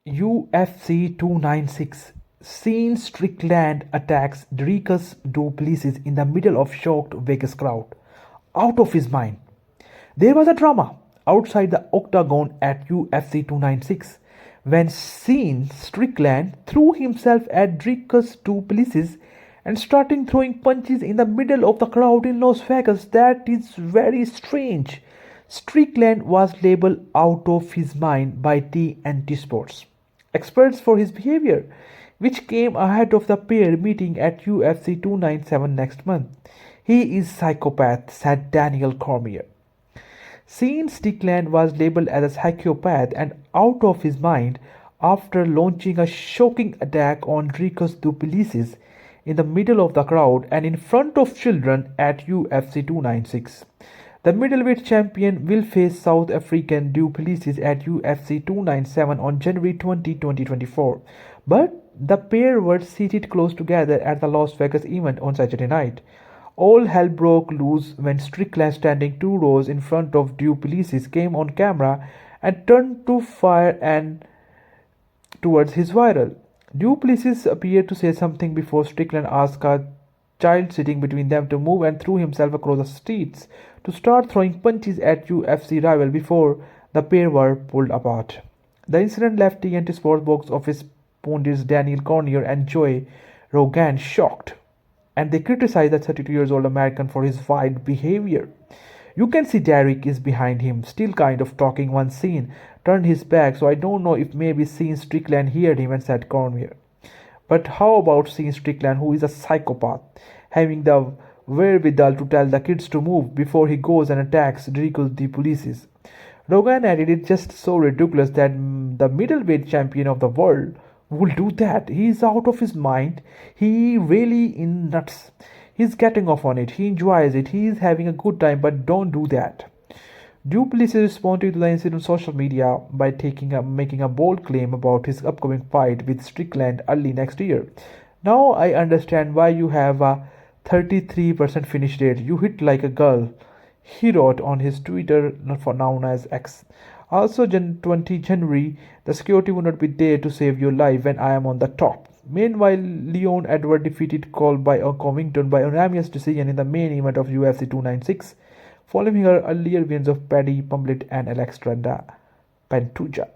UFC 296 Scene Strickland attacks Dricus Plessis in the middle of shocked Vegas crowd. Out of his mind. There was a drama outside the octagon at UFC 296 when Scene Strickland threw himself at Dricus Plessis and started throwing punches in the middle of the crowd in Las Vegas. That is very strange. Strickland was labeled out of his mind by TNT Sports experts for his behavior, which came ahead of the pair meeting at UFC 297 next month. He is psychopath, said Daniel Cormier. Sean Strickland was labeled as a psychopath and out of his mind after launching a shocking attack on Dricus Plessis in the middle of the crowd and in front of children at UFC 296. The middleweight champion will face South African Plessis at UFC 297 on January 20, 2024. But the pair were seated close together at the Las Vegas event on Saturday night. All hell broke loose when Strickland, standing 2 rows in front of Plessis, came on camera and turned to fire and towards his rival. Plessis appeared to say something before Strickland asked a child sitting between them to move and threw himself across the streets to start throwing punches at UFC rival before the pair were pulled apart. The incident left TNT Sports box office pundits Daniel Cormier and Joe Rogan shocked, and they criticized the 32-year-old American for his wild behavior. You can see Derek is behind him, still kind of talking. One scene turned his back, so I don't know if maybe seeing Strickland heard him and said Cormier. But how about seeing Strickland, who is a psychopath, having the wherewithal to tell the kids to move before he goes and attacks Dricus Plessis? Rogan added, it's just so ridiculous that the middleweight champion of the world will do that. He is out of his mind. He really in nuts. He's getting off on it. He enjoys it. He is having a good time, but don't do that. Plessis responded to the incident on social media by making a bold claim about his upcoming fight with Strickland early next year. Now I understand why you have a 33% finish rate. You hit like a girl, he wrote on his Twitter, known as X. Also, 20 January, the security will not be there to save your life when I am on the top. Meanwhile, Leon Edward defeated Colby Covington by unanimous decision in the main event of UFC 296, following her earlier wins of Paddy Pimblett and Alexandra Pantoja.